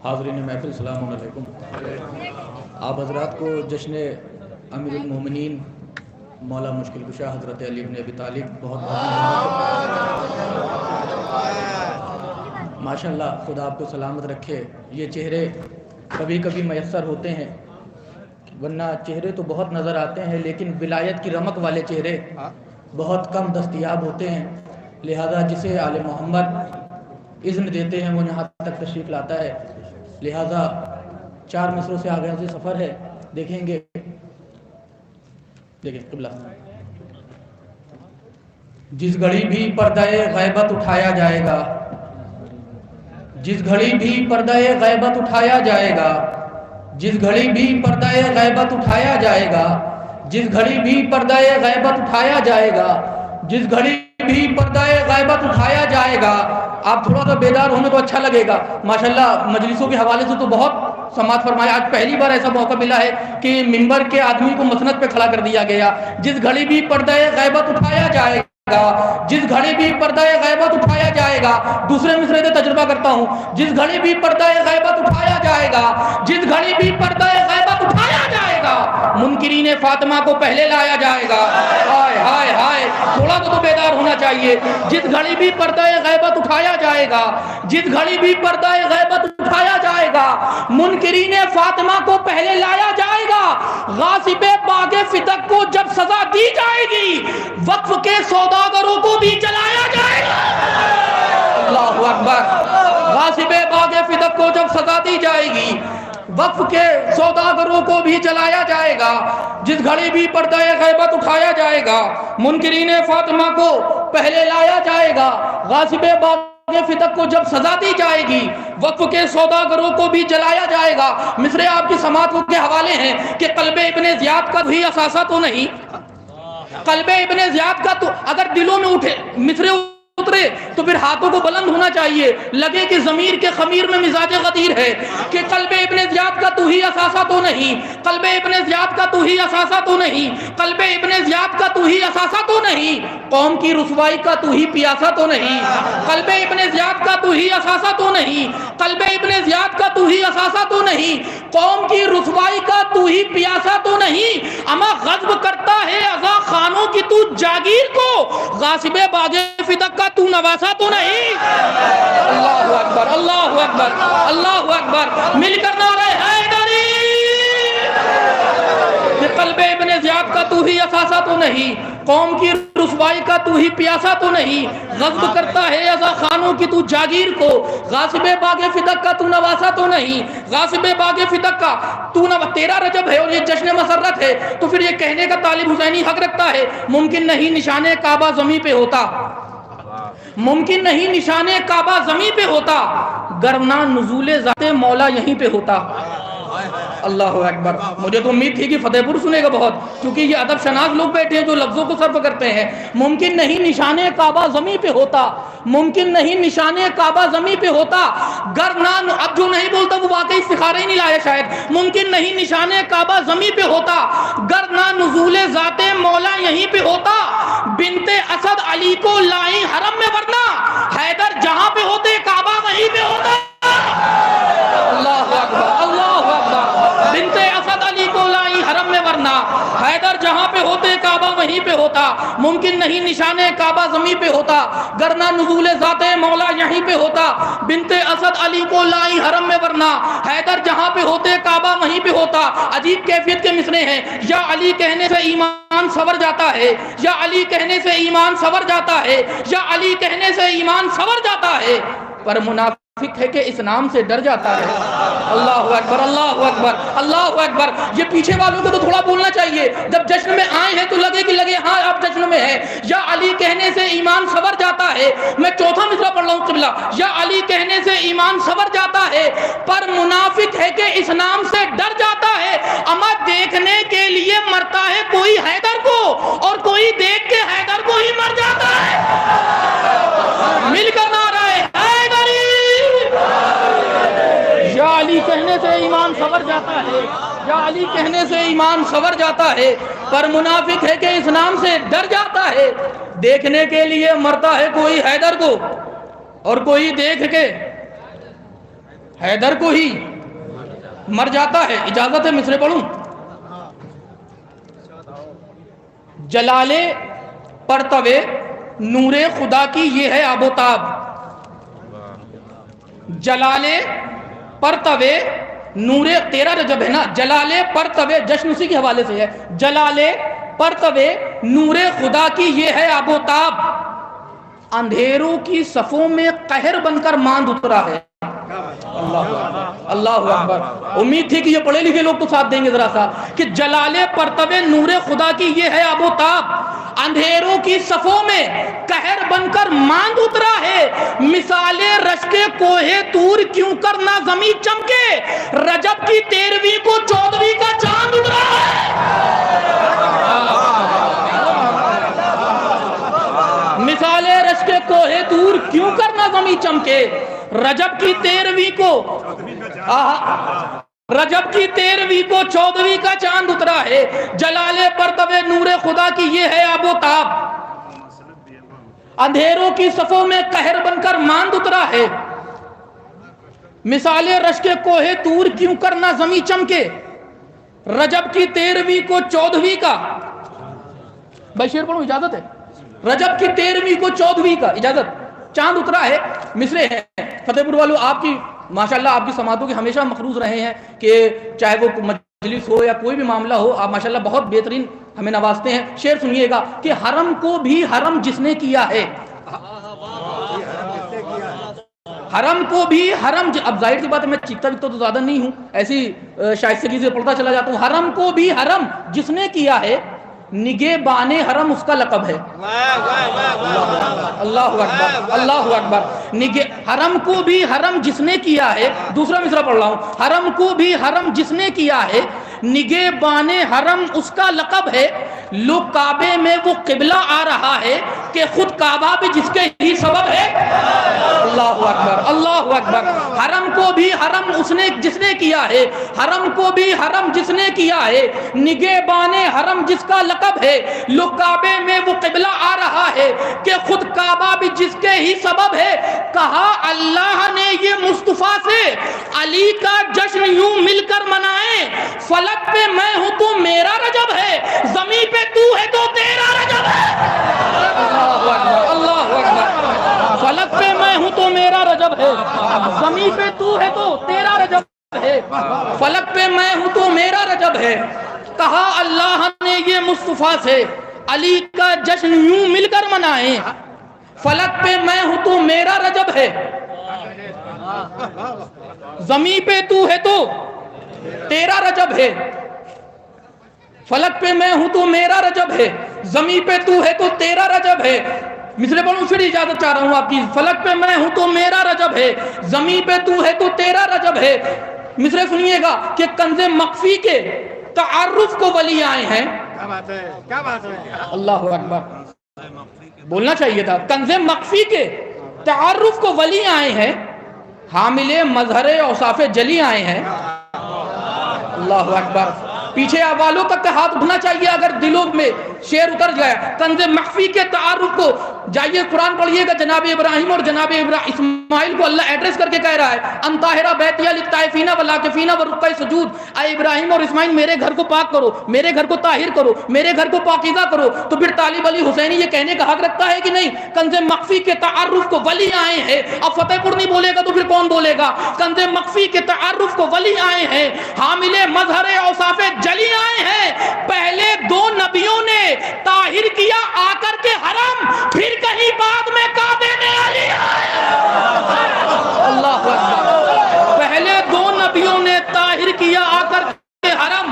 حاضرین محفل السلام علیکم۔ آپ حضرات کو جشن امیر المومنین مولا مشکل کشا حضرت علی بن ابی طالب بہت ماشاءاللہ، خدا آپ کو سلامت رکھے۔ یہ چہرے کبھی کبھی میسر ہوتے ہیں، ورنہ چہرے تو بہت نظر آتے ہیں، لیکن ولایت کی رمق والے چہرے بہت کم دستیاب ہوتے ہیں۔ لہذا جسے آل محمد اذن دیتے ہیں وہ یہاں تک تشریف لاتا ہے۔ لہذا 4 مصروں سے آگے سے سفر ہے، دیکھیں گے۔ دیکھیں قبلہ، جس گھڑی بھی پردہ غیبت اٹھایا جائے گا، جس گھڑی بھی پردہ غیبت اٹھایا جائے گا، جس گھڑی بھی پردہ غیبت اٹھایا جائے گا، جس گھڑی بھی پردہ غیبت اٹھایا جائے گا، جس گھڑی بھی پردہ غیبت اٹھایا جائے گا۔ آپ تھوڑا سا بیدار ہونے تو اچھا لگے گا۔ ماشاءاللہ مجلسوں کے حوالے سے تو بہت سماعت فرمایا، آج پہلی بار ایسا موقع ملا ہے کہ منبر کے آدمی کو مسند پہ کھڑا کر دیا گیا۔ جس گھڑی بھی پردہ غیبت اٹھایا جائے گا، جس گھڑی بھی پردہ غیبت اٹھایا جائے گا۔ دوسرے مصرے سے تجربہ کرتا ہوں۔ جس گھڑی بھی پردہ غیبت اٹھایا جائے گا، جس گھڑی بھی پردہ غیبت اٹھایا جائے گا، منکرین فاطمہ کو پہلے لایا جائے گا۔ ہائے ہائے ہائے، تھوڑا تو بیدار ہونا چاہیے۔ جس گھڑی بھی پردہ غیبت اٹھایا جائے گا، جس گھڑی بھی پردہ غیبت اٹھایا جائے گا، منکرین فاطمہ کو پہلے لایا جائے گا۔ غاصب باغ فتق کو جب سزا دی جائے گی، وقف کے سوداگروں کو بھی جلایا جائے گا۔ اللہ اکبر۔ غاصب باغ فتق کو جب سزا دی جائے گی، وقف کے سوداگروں کو بھی جلایا جائے گا۔ جس گھڑی بھی پردہ غیبت اٹھایا جائے گا، منکرین فاطمہ کو پہلے لایا جائے گا۔ غاصب باغ فتق کو جب سزا دی جائے گی، وقف کے سوداگروں کو بھی جلایا جائے گا۔ مصرے آپ کی سماعت کے حوالے ہیں کہ قلب ابن زیاد کا بھی اثاثہ تو نہیں، قلب ابن زیاد کا تو اگر دلوں میں اٹھے مصرے اترے تو پھر ہاتھوں کو بلند ہونا چاہیے، لگے کہ ضمیر کے خمیر میں مزاج غدیر ہے، کہ قلب ابن زیاد کا تو ہی اثاثہ تو نہیں، قلب ابن زیاد کا تو ہی اثاثہ تو نہیں، قلب ابن زیاد کا تو ہی اثاثہ تو نہیں، قوم کی رسوائی کا تو ہی پیاسا تو نہیں، قلب ابن زیاد کا تو ہی اثاثہ تو نہیں، قلب ابن زیاد کا تو ہی اثاثہ تو نہیں، قوم کی رسوائی کا تو ہی پیاسا تو نہیں، اما غضب کرتا ہے عزا خانوں کی تو جاگیر کو، غاصب باغ فتق کا تو نواسا تو نہیں۔ اللہ اکبر، اللہ اکبر، اللہ اکبر۔ مل کر نعرہ حیدری۔ کہ قلب ابن زیاد کا تو ہی اثاثہ تو نہیں، قوم کی رسوائی کا تو ہی پیاسا تو نہیں، غضب کرتا ہے عزا خانوں کی تو جاگیر کو، غاصب باغ فتق کا تو نواسا تو نہیں، غاصب باغ فتق کا تو 13 رجب ہے اور یہ جشن مسرت ہے، تو پھر یہ کہنے کا طالب حسینی حق رکھتا ہے ممکن نہیں نشان کعبہ زمین پہ ہوتا، ممکن نہیں نشان کعبہ زمین پہ ہوتا، گرنہ نزول ذات مولا یہیں پہ ہوتا۔ اللہ اکبر۔ مجھے تو امید تھی کہ فتح پور سنے گا بہت، کیونکہ یہ ادب شناس لوگ بیٹھے ہیں جو لفظوں کو صرف کرتے ہیں۔ ممکن نہیں نشان کعبہ زمین پہ ہوتا، ممکن نہیں نشان کعبہ زمین پہ ہوتا، گرنہ اب جو نہیں بولتا وہ واقعی استخارہ ہی نہیں لایا شاید۔ ممکن نہیں نشان کعبہ زمین پہ ہوتا، گرنہ نزول ذات مولا یہیں پہ ہوتا، بنت اسد علی کو لائیں حرم میں، ورنہ حیدر جہاں پہ ہوتے کعبہ وہیں پہ ہوتا۔ اللہ اکبر، اللہ اکبر۔ بنت اسد علی کو لائیں حرم میں، ورنہ حیدر جہاں پہ ہوتے کعبہ وہیں پہ ہوتا۔ ممکن نہیں نشان کعبہ زمین پہ ہوتا، گرنہ نزول ذات مولا یہیں پہ ہوتا۔ بنت اسد علی کو لائیں حرم میں، ورنہ حیدر جہاں پہ ہوتے کعبہ وہیں پہ ہوتا۔ عجیب کیفیت کے مصرے ہیں۔ یا علی کہنے سے ایمان سور جاتا ہے، یا علی کہنے سے ایمان سور جاتا ہے، یا علی کہنے سے ایمان سور جاتا ہے، پر منافق ہے کہ اس نام سے ڈر جاتا ہے۔ اللہ اکبر، اللہ اکبر، اللہ اکبر۔ یہ پیچھے والوں کو تو تھوڑا بولنا چاہیے، جب جشن میں آئے ہیں تو لگے کہ لگے ہاں اب جشن میں ہے۔ یا علی کہنے سے ایمان سور جاتا ہے، میں چوتھا مصرع پڑھ رہا ہوں قبلہ، یا علی کہنے سے ایمان سور جاتا ہے، پر منافق ہے کہ اس نام سے ڈر جاتا ہے، اما دیکھنے کے لیے مرتا ہے کوئی حیدر کو، اور کوئی دیکھ کے حیدر کو ہی مر جاتا ہے۔ مل کر نعرہ حیدری۔ یا علی کہنے سے ایمان سور جاتا ہے، یا علی کہنے سے ایمان سور جاتا ہے، پر منافق ہے کہ اس نام سے ڈر جاتا ہے، دیکھنے کے لیے مرتا ہے کوئی حیدر کو اور کوئی دیکھ کے حیدر کو ہی مر جاتا ہے. اجازت ہے مصرع پڑھوں؟ جلال پرتو نور خدا کی یہ ہے آب و تاب. جلال پرتو نور، 13 رجب ہے نا، جلال پرتو، جشن اسی کے حوالے سے ہے. جلال پرتو نور خدا کی یہ ہے آب و تاب، اندھیروں کی صفوں میں قہر بن کر ماند اترا ہے. اللہ اکبر. امید تھی کہ یہ پڑھے لکھے لوگ تو ساتھ دیں گے ذرا سا، کہ جلال پرتو نور خدا کی یہ ہے آب و تاب، اندھیروں کی صفوں میں قہر بن کر ماند اترا ہے. مثال رشک کوہ طور کیوں کر نہ زمین چمکے، رجب کی 13ویں کو 14ویں کا چاند اترا ہے. مثال رشک کوہ طور کیوں کر نہ زمین چمکے، رجب کی 13ویں کو، رجب کی 13ویں کو 14ویں کا چاند اترا ہے. جلال پرتو نور خدا کی یہ ہے آب و تاب، اندھیروں کی صفوں میں قہر بن کر ماند اترا ہے. مثال رشک کوہ طور کیوں کر نہ زمین چمکے، رجب کی 13ویں کو 14ویں کا. بھائی شعر پڑھوں؟ اجازت ہے؟ رجب کی 13ویں کو 14ویں کا اجازت چاند اترا ہے. مصرے ہیں فتح پور والوں، آپ کی ماشاءاللہ آپ کی سماعتوں کے ہمیشہ مخروض رہے ہیں کہ چاہے وہ مجلس ہو یا کوئی بھی معاملہ ہو، آپ ماشاءاللہ بہت بہترین ہمیں نوازتے ہیں. شعر سنیے گا کہ حرم کو بھی حرم جس نے کیا ہے، حرم کو بھی حرم، اب ظاہر سی بات ہے میں چیختا تو زیادہ نہیں ہوں، ایسی شائستگی سے پڑھتا چلا جاتا ہوں. حرم کو بھی حرم جس نے کیا ہے، نگہ بانے حرم اس کا لقب ہے. اللہ اکبر اللہ اکبر. حرم کو بھی حرم جس نے کیا ہے، دوسرا مصرع پڑھ رہا ہوں، حرم کو بھی حرم جس نے کیا ہے، نگہ بانے حرم اس کا لقب ہے. لو کعبے میں وہ قبلہ آ رہا ہے کہ خود کعبہ بھی جس کے ہی سبب ہے. اللہ اکبر اللہ اکبر. حرم کو بھی حرم اس نے جس نے کیا ہے، حرم کو بھی حرم جس نے کیا ہے، نگہ بانے حرم جس کا لقب ہے. لو کعبے میں وہ قبلہ آ رہا ہے کہ خود کعبہ بھی جس کے ہی سبب ہے. کہا اللہ نے یہ مصطفیٰ سے علی کا جشن یوں مل کر منائیں، فلک پہ میں ہوں تو میرا رجب ہے، زمین پہ تو ہے تو تیرا رجب ہے. اللہ اکبر اللہ اکبر. فلک پہ میں ہوں تو میرا رجب ہے، زمین پہ تو ہے تو تیرا رجب ہے. فلک پہ میں ہوں تو میرا رجب ہے. کہا اللہ نے یہ مصطفیٰ سے علی کا جشن یوں مل کر منائیں، فلک پہ میں ہوں تو میرا رجب ہے، زمین پہ تو ہے تو تیرا رجب ہے. فلک پہ میں ہوں تو میرا رجب ہے، زمین پہ تو ہے تو تیرا رجب ہے. مصرع پڑھوں؟ پھر اجازت چاہ رہا ہوں آپ کی. فلک پہ میں ہوں تو میرا رجب ہے، زمین پہ تو ہے تو تیرا رجب ہے. مصرع سنیے گا کہ کنز مخفی کے تعارف کو ولی آئے ہیں. کیا بات ہے اللہ اکبر. بولنا چاہیے تھا. کنز مخفی کے تعارف کو ولی آئے ہیں، حامل مظہر اوصاف جلی آئے ہیں. اللہ اکبر. پیچھے والوں تک کا ہاتھ اٹھنا چاہیے اگر دلوں میں شعر اتر گیا. کنز مخفی کے تعارف کو جائیے قرآن پڑھیے گا. جناب ابراہیم اور جناب اسماعیل کو اللہ ایڈریس کر کے کہہ رہا ہے، انطاہرہ بیتیہ للطائفین والعاکفین والرکع سجود. اے ابراہیم اور اسماعیل میرے گھر کو پاک کرو، میرے گھر کو طاہر کرو، میرے گھر کو پاکیزہ کرو. تو پھر طالب علی حسینی یہ کہنے کا حق رکھتا ہے کہ نہیں کنز مخفی کے تعارف کو ولی آئے ہیں. اب فتح پور نہیں بولے گا تو پھر کون بولے گا؟ کنز مخفی کے تعارف کو ولی آئے ہیں، حامل مظہر اوصاف جلی آئے ہیں. پہلے دو نبیوں نے طاہر کیا آ کر کے حرم، پھر کہیں بعد میں کعبے میں علی آئے. اللہ اکبر. پہلے دو نبیوں نے طاہر کیا آ کر کے حرم،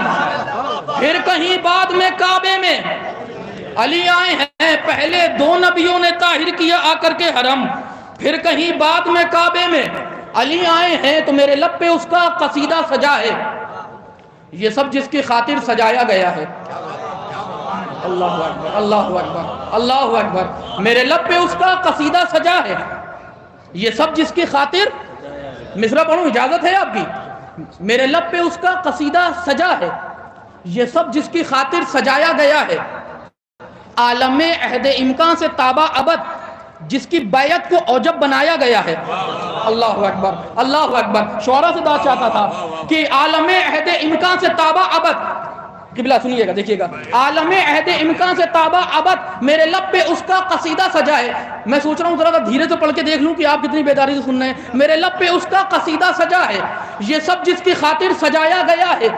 پھر کہیں بعد میں کعبے میں علی آئے ہیں. پہلے دو نبیوں نے طاہر کیا آ کر کے حرم، پھر کہیں بعد میں کعبے میں علی آئے ہیں. تو میرے لب پہ اس کا قصیدہ سجا ہے، یہ سب جس کی خاطر سجایا گیا ہے. اللہ اکبر اللہ اکبر اللہ اکبر. میرے لب پہ اس کا قصیدہ سجا ہے، یہ سب جس کی خاطر. مصرع پڑھوں؟ اجازت ہے آپ کی. میرے لب پہ اس کا قصیدہ سجا ہے، یہ سب جس کی خاطر سجایا گیا ہے. عالم عہد امکان سے تابع ابد جس کی بیعت کو اوجب بنایا گیا ہے. اللہ اکبر اللہ اکبر. شعرا سے دعا چاہتا تھا کہ عالم عہد امکان سے تابع ابد، قبلہ سنیے گا دیکھیے گا، عالم عہد امکان سے تابع ابد میرے لب پہ اس کا قصیدہ سجائے. میں سوچ رہا ہوں ذرا دھیرے سے پڑھ کے دیکھ لوں کہ آپ کتنی بیداری سے سن رہے ہیں. میرے لب پہ اس کا قصیدہ سجا ہے، یہ سب جس کی خاطر سجایا گیا ہے.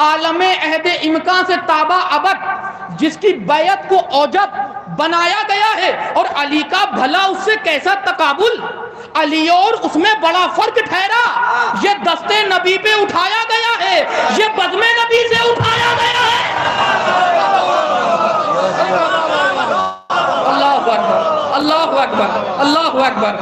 عالم عہد امکان سے تابع ابد جس کی بیعت کو اوجب بنایا گیا ہے. اور علی کا بھلا اس سے کیسا تقابل، علی اور اس میں بڑا فرق ٹھہرا. یہ دستے نبی پہ اٹھایا گیا ہے، یہ بزم نبی سے اٹھایا گیا ہے. اللہ اکبر اللہ اکبر اللہ اکبر.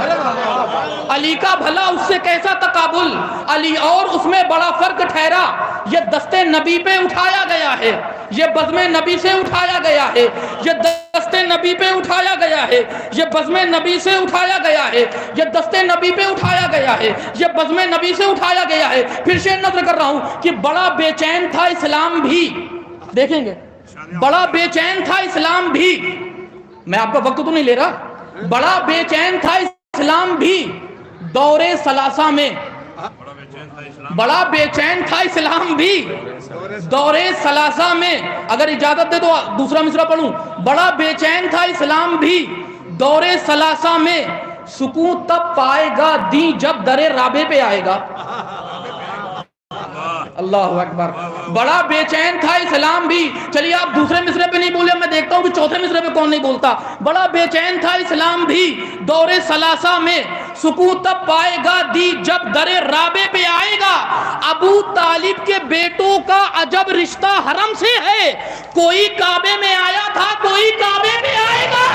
علی کا بھلا اس سے کیسا تقابل، علی اور اس میں بڑا فرق ٹھہرا. یہ دستے نبی پہ اٹھایا گیا ہے، یہ بزم نبی سے اٹھایا گیا ہے. یہ دستے نبی پہ اٹھایا گیا ہے، یہ بزم نبی سے اٹھایا گیا ہے. یہ دستے نبی پہ اٹھایا گیا ہے، یہ بزم نبی سے اٹھایا گیا ہے. پھر شعر نظر کر رہا ہوں کہ بڑا بے چین تھا اسلام بھی، دیکھیں گے بڑا بے چین تھا اسلام بھی. میں آپ کا وقت تو نہیں لے رہا. بڑا بے چین تھا اسلام بھی دور ثلاثہ میں، بڑا بے چین تھا اسلام بھی دور ثلاثہ میں. اگر اجازت دے تو دوسرا مصرع پڑھوں. بڑا بے چین تھا اسلام بھی دور ثلاثہ میں، سکون تب پائے گا دین جب در رابع پہ آئے گا. اللہ اکبر. بڑا بے چین تھا اسلام بھی. چلیے آپ دوسرے مصرے پہ نہیں بولے، میں دیکھتا ہوں کہ چوتھے مصرے پہ کون نہیں بولتا. بڑا بے چین تھا اسلام بھی دور ثلاثہ میں، سکون تب پائے گا دی جب در رابع پہ آئے گا. ابو طالب کے بیٹوں کا عجب رشتہ حرم سے ہے، کوئی کعبے میں آیا تھا کوئی کعبے پہ آئے گا.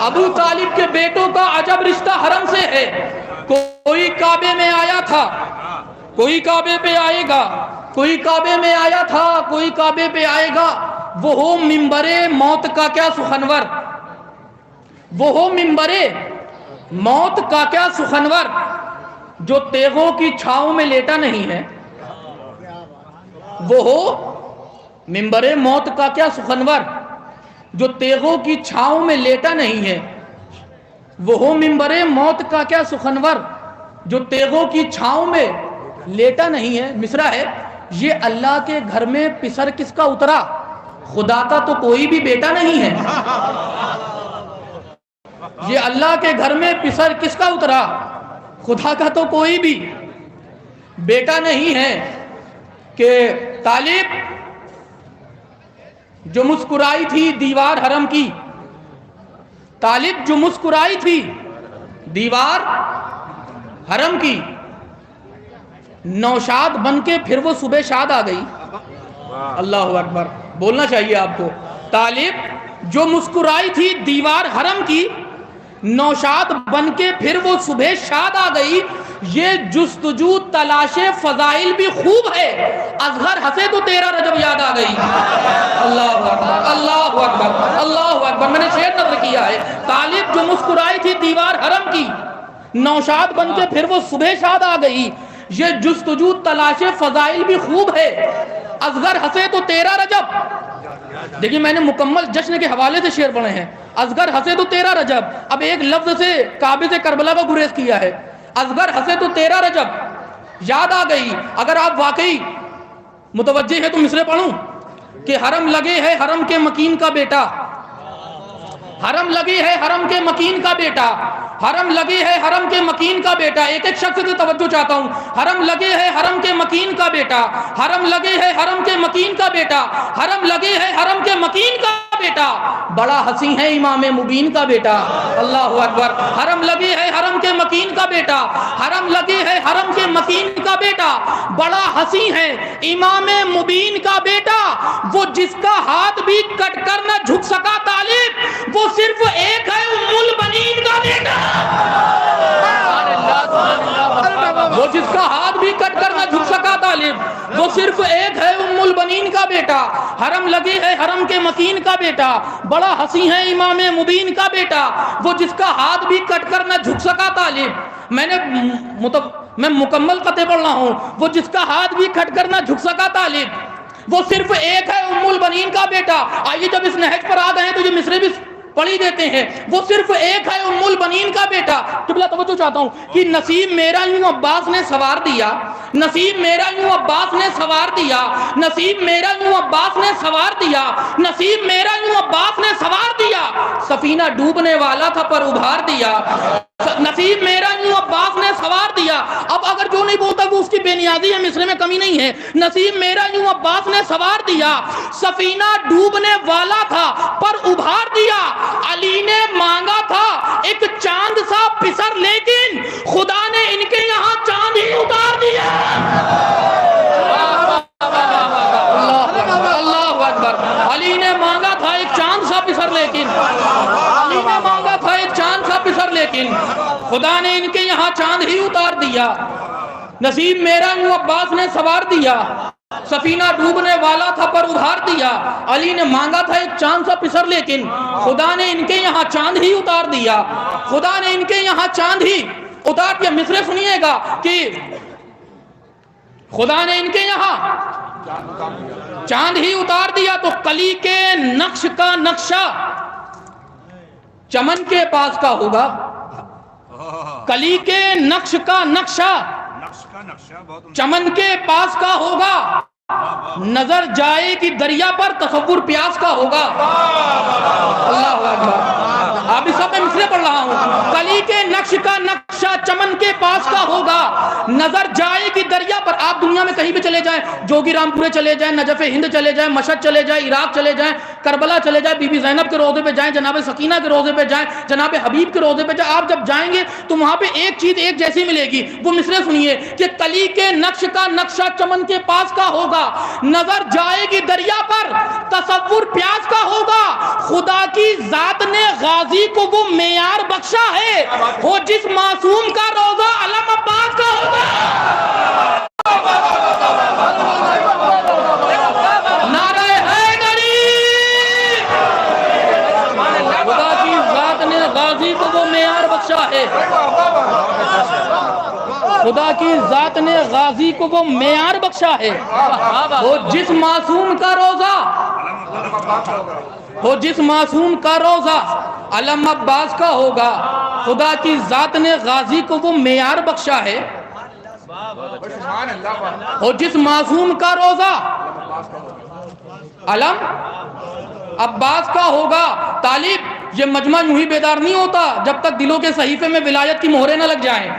ابو طالب کے بیٹوں کا عجب رشتہ حرم سے ہے، کوئی کعبے میں آیا تھا کوئی کعبے پہ آئے گا. کوئی کعبے میں آیا تھا کوئی کعبے پہ آئے گا. وہ ہو منبر موت کا کیا سخنور، وہ ہو منبر موت کا کیا سخنور جو تیغوں کی چھاؤں میں لیٹا نہیں ہے. وہ ہو منبر موت کا کیا سخنور جو تیغوں کی چھاؤں میں لیٹا نہیں ہے. وہ ہو منبر موت کا کیا سخنور جو تیغوں کی چھاؤں میں لیٹا نہیں ہے. مصرع ہے یہ اللہ کے گھر میں پسر کس کا اترا، خدا کا تو کوئی بھی بیٹا نہیں ہے. یہ اللہ کے گھر میں پسر کس کا اترا، خدا کا تو کوئی بھی بیٹا نہیں ہے. کہ طالب جو مسکرائی تھی دیوار حرم کی، طالب جو مسکرائی تھی دیوار حرم کی، نوشاد بن کے پھر وہ صبح شاد آ گئی. اللہ اکبر. بولنا چاہیے آپ کو. طالب جو مسکرائی تھی دیوار حرم کی، نوشاد بن کے پھر وہ صبح شاد آ گئی. یہ جستجو تلاش فضائل بھی خوب ہے، اصغر ہنسے تو 13 رجب یاد آ گئی. اللہ اکبر اللہ اکبر اللہ اکبر. میں نے شعر نظر کیا ہے. طالب جو مسکرائی تھی دیوار حرم کی، نوشاد بن کے پھر وہ صبح شاد آ گئی. یہ جستجو تلاش فضائل بھی خوب ہے، اصغر ہنسے تو 13 رجب. دیکھیں میں نے مکمل جشن کے حوالے سے شعر پڑھے ہیں. اصغر ہنسے تو 13 رجب. اب ایک لفظ سے کعبے سے کربلا کا گریز کیا ہے. اصغر ہنسے تو 13 رجب یاد آ گئی. اگر آپ واقعی متوجہ ہے تو مصرے پڑھوں کہ حرم لگے ہے حرم کے مکین کا بیٹا، حرم لگی ہے حرم کے مکین کا بیٹا، حرم لگی ہے حرم کے مکین کا بیٹا. ایک ایک شخص سے توجہ چاہتا ہوں. حرم لگے ہے حرم کے مکین کا بیٹا، حرم لگے ہے حرم کے مکین کا بیٹا، حرم لگے ہے حرم کے مکین کا بیٹا، بڑا حسین ہے امام مبین کا بیٹا. اللہ اکبر. حرم لگی ہے حرم کے مکین کا بیٹا، حرم لگے ہے حرم کے مکین کا بیٹا، بڑا حسین ہے امام مبین کا بیٹا. وہ جس کا ہاتھ بھی کٹ کر نہ جھک سکا طالب، وہ صرف ایک ہے ام البنین کا بیٹا. وہ جس کا ہاتھ بھی کٹ کر نہ جھک سکا طالب، وہ صرف ایک ہے ام البنین کا بیٹا. حرم لگی ہے حرم کے مکین کا بیٹا، بڑا حسین ہے امام مبین کا بیٹا. وہ جس کا ہاتھ بھی کٹ کر نہ جھک سکا طالب. میں مکمل قطعے پڑھ رہا ہوں. وہ جس کا ہاتھ بھی کٹ کر نہ جھک سکا طالب، وہ صرف ایک ہے ام البنین کا بیٹا. آئیے جب اس نہج پر آ گئے تو یہ مصرے بھی پڑھی دیتے ہیں، وہ صرف ایک ہے ام البنین کا بیٹا۔ قبلہ توجہ چاہتا ہوں کہ نصیب میرا یوں عباس نے سوار دیا، نصیب میرا یوں عباس نے سوار دیا، نصیب میرا یوں عباس نے سوار دیا، نصیب میرا یوں عباس نے سوار دیا، سفینہ ڈوبنے والا تھا پر ابھار دیا، نصیب میرا یوں عباس نے سوار دیا۔ اب اگر جو نہیں بولتا وہ اس کی بے نیازی ہے، مصرے میں کمی نہیں ہے۔ نصیب میرا یوں عباس نے سوار دیا، سفینہ ڈوبنے والا تھا پر ابھار دیا، علی نے مانگا تھا ایک چاند سا پسر لیکن خدا نے ان کے یہاں چاند ہی اتار دیا۔ اللہ اکبر۔ علی نے مانگا تھا ایک چاند سا پسر لیکن، علی نے مانگا تھا ایک چاند سا پسر لیکن خدا نے ان کے یہاں چاند ہی اتار دیا۔ نصیب میرا یوں عباس نے سوار دیا، سفینہ ڈوبنے والا تھا پر ابھار دیا، علی نے مانگا تھا ایک چاند سا پسر لیکن خدا نے ان کے یہاں چاند ہی اتار دیا، خدا نے ان کے یہاں چاند ہی اتار دیا۔ مصرے سنیے گا کہ خدا نے ان کے یہاں چاند ہی اتار دیا تو کلی کے نقش کا نقشہ چمن کے پاس کا ہوگا، کلی کے نقش کا نقشہ چمن کے پاس کا ہوگا، نظر جائے کہ دریا پر تصور پیاس کا ہوگا۔ اللہ اکبر۔ آپ اس سب میں مصرے پڑھ رہا ہوں۔ کلی کے نقش کا نقشہ چمن کے پاس کا ہوگا، نظر جائے کہ دریا پر۔ آپ دنیا میں کہیں بھی چلے جائیں، جوگی رام پورے چلے جائیں، نجف ہند چلے جائیں، مشہد چلے جائیں، عراق چلے جائیں، کربلا چلے جائیں، بی بی زینب کے روضے پہ جائیں، جناب سکینہ کے روضے پہ جائیں، جناب حبیب کے روضے پہ جائیں، آپ جب جائیں گے تو وہاں پہ ایک چیز ایک جیسی ملے گی۔ وہ مصرے سنیے کہ کلی کے نقش کا نقشہ چمن کے پاس کا ہوگا، نظر جائے گی دریا پر تصور پیاس کا ہوگا، خدا کی ذات نے غازی کو وہ معیار بخشا ہے، ہو جس معصوم کا روزہ علم عباس کا ہوگا۔ نعرہ حیدری۔ خدا کی ذات نے غازی کو وہ معیار بخشا ہے، خدا کی ذات نے غازی کو وہ معیار بخشا ہے، وہ جس معصوم کا روزہ، وہ جس معصوم کا روزہ علم عباس کا ہوگا، خدا کی ذات نے غازی کو وہ معیار بخشا ہے، وہ جس معصوم کا روزہ علم عباس کا ہوگا۔ طالب یہ مجمع یوں ہی بیدار نہیں ہوتا جب تک دلوں کے صحیفے میں ولایت کی مہریں نہ لگ جائیں۔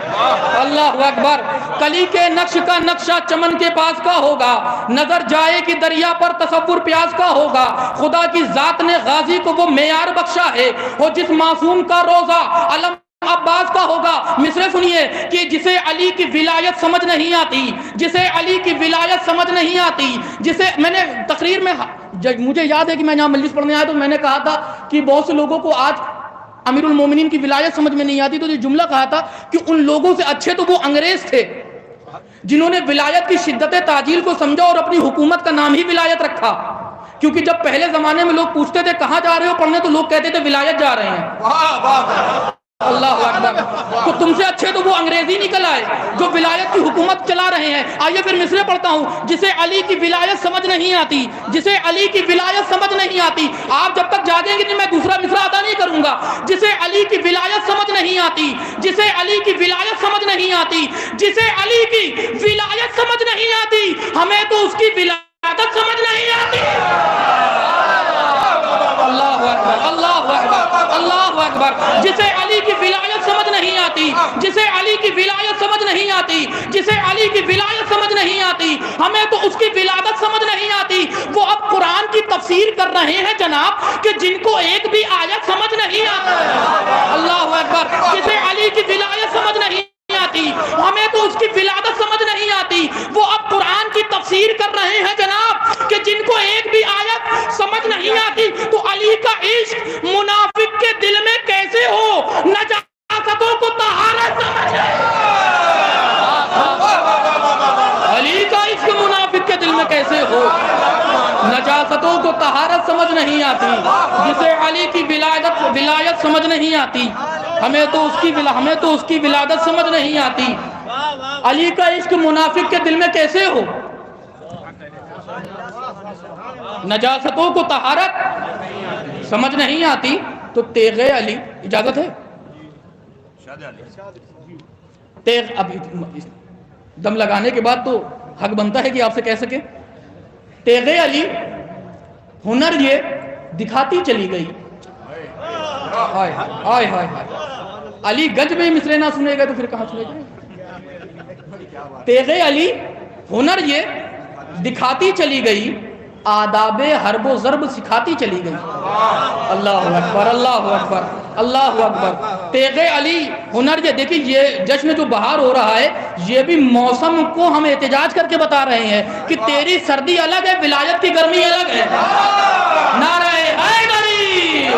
اللہ اکبر۔ کلی کے نقش کا نقشہ چمن کے پاس کا ہوگا، نظر جائے کہ دریا پر تصور پیاس کا ہوگا، خدا کی ذات نے غازی کو وہ معیار بخشا ہے، وہ جس معصوم کا روزہ علم عباس کا ہوگا۔ مصرے سنیے کہ جسے علی کی ولایت سمجھ نہیں آتی، جسے علی کی ولایت سمجھ نہیں آتی، جسے میں نے تقریر میں مجھے یاد ہے کہ میں یہاں مجلس پڑھنے آیا تو میں نے کہا تھا کہ بہت سے لوگوں کو آج امیر المومنین کی ولایت سمجھ میں نہیں آتی، تو یہ جملہ کہا تھا کہ ان لوگوں سے اچھے تو وہ انگریز تھے جنہوں نے ولایت کی شدت تعجیل کو سمجھا اور اپنی حکومت کا نام ہی ولایت رکھا۔ کیونکہ جب پہلے زمانے میں لوگ پوچھتے تھے کہاں جا رہے ہو پڑھنے تو لوگ کہتے تھے ولایت جا رہے ہیں۔ اللہ اکبر۔ تو تم سے اچھے تو وہ انگریزی نکل آئے جو ولایت کی حکومت چلا رہے ہیں۔ آئیے پھر مصرے پڑھتا ہوں۔ جسے علی کی ولایت سمجھ نہیں آتی، جسے علی کی ولایت سمجھ نہیں آتی، آپ جب تک جاگیں گے میں دوسرا مصرع ادا نہیں کروں گا۔ جسے علی کی ولایت سمجھ نہیں آتی، جسے علی کی ولایت سمجھ نہیں آتی، جسے علی کی ولایت سمجھ نہیں آتی، ہمیں تو اس کی ولادت سمجھ نہیں آتی۔ اللہ اکبر، اللہ اکبر، اللہ اکبر۔ جسے علی کی ولایت سمجھ نہیں آتی، جسے علی کی ولایت سمجھ نہیں آتی، جسے علی کی ولایت سمجھ نہیں آتی، ہمیں تو اس کی ولادت سمجھ نہیں آتی۔ وہ اب قرآن کی تفسیر کر رہے ہیں جناب کہ جن کو ایک بھی آیت سمجھ نہیں آتی۔ اللہ اکبر۔ جسے علی کی ولایت سمجھ نہیں آتی، ہمیں تو اس کی ولادت سمجھ نہیں آتی۔ وہ اب قرآن کی تفسیر کر رہے ہیں جناب کہ جن کو ایک بھی آیت سمجھ نہیں آتی۔ تو علی کا عشق منافق کے دل میں کیسے ہو، نجاستوں کو طہارت سمجھ۔ علی کا عشق منافق کے دل میں کیسے ہو، نجاستوں کو طہارت سمجھ نہیں آتی۔ جسے علی کی ولایت سمجھ نہیں آتی، ہمیں تو اس کی ولادت سمجھ نہیں آتی۔ علی کا عشق منافق کے دل میں کیسے ہو، نجاستوں کو طہارت سمجھ نہیں آتی۔ تو تو تیغ علی اجازت ہے؟ تیغ اب دم لگانے کے بعد تو حق بنتا ہے کہ آپ سے کہہ سکے تیغ علی ہنر یہ دکھاتی چلی گئی. ہائے ہائے ہائے ہائے علی گنج میں مصرے نہ سنے گا تو پھر کہاں سنے گا؟ تیغ علی ہنر یہ دکھاتی چلی گئی، آداب حرب و ضرب سکھاتی چلی گئی. اللہ اکبر اللہ اکبر اللہ اکبر. تیغ علی ہنر یہ دیکھیں، یہ جشن جو بہار ہو رہا ہے یہ بھی موسم کو ہم احتجاج کر کے بتا رہے ہیں کہ تیری سردی الگ ہے، ولایت کی گرمی الگ ہے. نعرہ حیدری.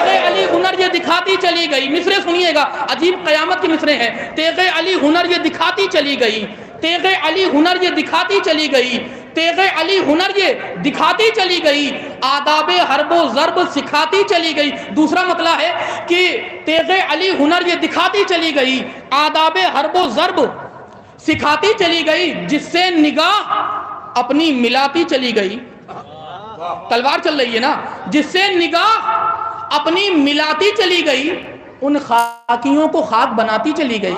تیغ علی ہنر یہ دکھاتی چلی گئی. مصرے سنیے گا، عجیب قیامت کی مصرے ہیں. تیغ علی ہنر یہ دکھاتی چلی گئی، تیغ علی ہنر یہ دکھاتی چلی گئی، تیغ علی ہنر یہ دکھاتی چلی گئی، آداب حرب و ضرب سکھاتی چلی گئی. دوسرا مطلب ہے کہ تیغ علی ہنر یہ دکھاتی چلی گئی، آداب حرب و ضرب سکھاتی چلی گئی، جس سے نگاہ اپنی ملاتی چلی گئی. تلوار چل رہی ہے نا، جس سے نگاہ اپنی ملاتی چلی گئی، ان خاکیوں کو خاک بناتی چلی گئی.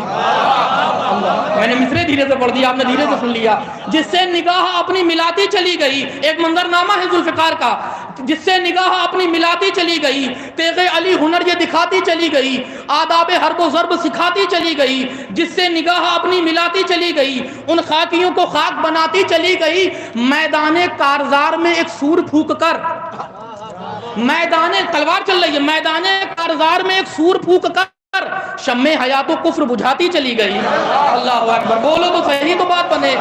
میں نے مصرے دھیرے سے پڑھ دیا، آپ نے دھیرے سے سن لیا. جس سے نگاہ اپنی ملاتی چلی گئی، ایک منظر نامہ ہے ذوالفقار کا، جس سے نگاہ اپنی ملاتی چلی گئی. تیغ علی ہنر یہ دکھاتی چلی گئی، آداب حرب و ضرب سکھاتی چلی گئی، جس سے نگاہ اپنی ملاتی چلی گئی، ان خاکیوں کو خاک بناتی چلی گئی. میدان کارزار میں ایک سور پھونک کر، میدان تلوار چل رہی ہے، میدان کارزار میں ایک سور پھونک کر شمع حیات و کفر بجھاتی چلی گئی. اللہ اکبر، بولو تو صحیح تو بات بنے.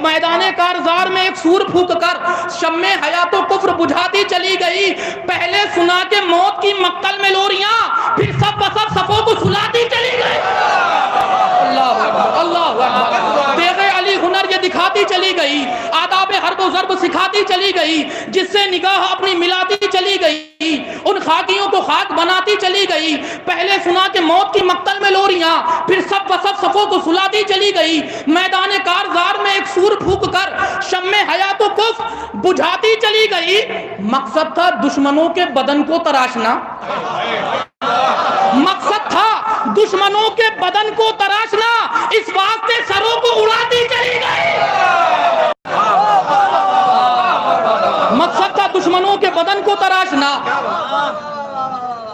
میدان کارزار میں ایک سور پھونک کر شمع حیات و کفر بجھاتی چلی گئی. پہلے سنا کے موت کی مقتل میں لوریاں، پھر سب بسب صفوں کو سلاتی چلی گئی. اللہ اکبر اللہ اکبر. تیغ علی ہنر یہ دکھاتی چلی گئی، آداب حرب و ضرب سکھاتی چلی گئی، جس سے نگاہ اپنی ملاتی چلی گئی، ان خاکیوں کو خاک بناتی چلی گئی. پہلے سنا کہ موت کی مقتل میں لوریاں، پھر سب بسب صفوں کو سلاتی چلی گئی. میدان کارزار میں ایک سور پھونک کر شمع حیات و کفر بجھاتی چلی گئی. مقصد تھا دشمنوں کے بدن کو تراشنا، مقصد تھا دشمنوں کے بدن کو تراشنا، اس واسطے سروں کو اڑاتی چلی گئی. مقصد تھا دشمنوں کے بدن کو تراشنا،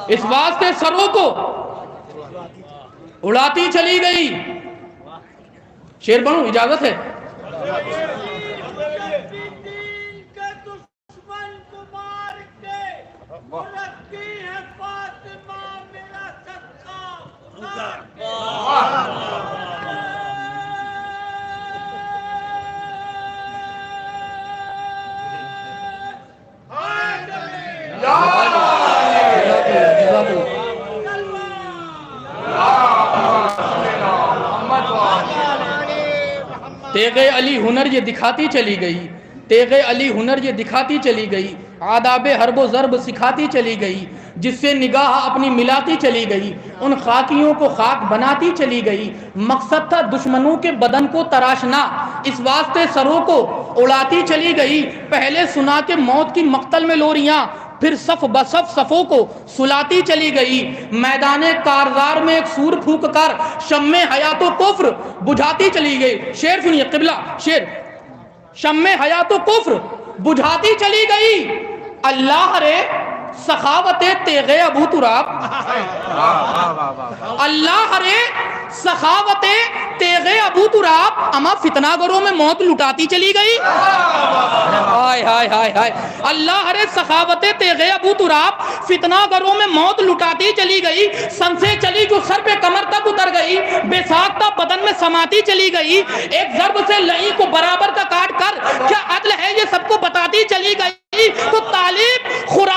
اس واسطے سروں کو اڑاتی چلی گئی. شیر بنوں اجازت ہے؟ تیغ علی ہنر یہ دکھاتی چلی گئی، تیغ علی ہنر یہ دکھاتی چلی گئی، آداب حرب و ضرب سکھاتی چلی گئی، جس سے نگاہ اپنی ملاتی چلی گئی، ان خاکیوں کو خاک بناتی چلی گئی. مقصد تھا دشمنوں کے بدن کو تراشنا، اس واسطے سروں کو اڑاتی چلی گئی. پہلے سنا کہ موت کی مقتل میں لوریاں، پھر صف بصف صفوں کو سلاتی چلی گئی. میدان کارزار میں ایک سور پھونک کر شمع حیات و کفر بجھاتی چلی گئی. شیر سنیے قبلہ، شیر. شمع حیات و کفر بجھاتی چلی گئی. اللہ رے سخاوت تیغ ابو تراب، اللہ رے سخاوت تیغ ابو تراب، اما فتنہ گروں میں موت لٹاتی چلی گئی. ہائے ہائے ہائے ہائے. اللہ رے سخاوت تیغ ابو تراب، فتنہ گروں میں موت لٹاتی چلی گئی. سن سے چلی جو سر پہ کمر تک اتر گئی، بے ساختہ بدن میں سماتی چلی گئی. ایک ضرب سے لئی کو برابر کا کاٹ کر کیا عدل ہے یہ سب کو بتاتی چلی گئی. تو طالب خورا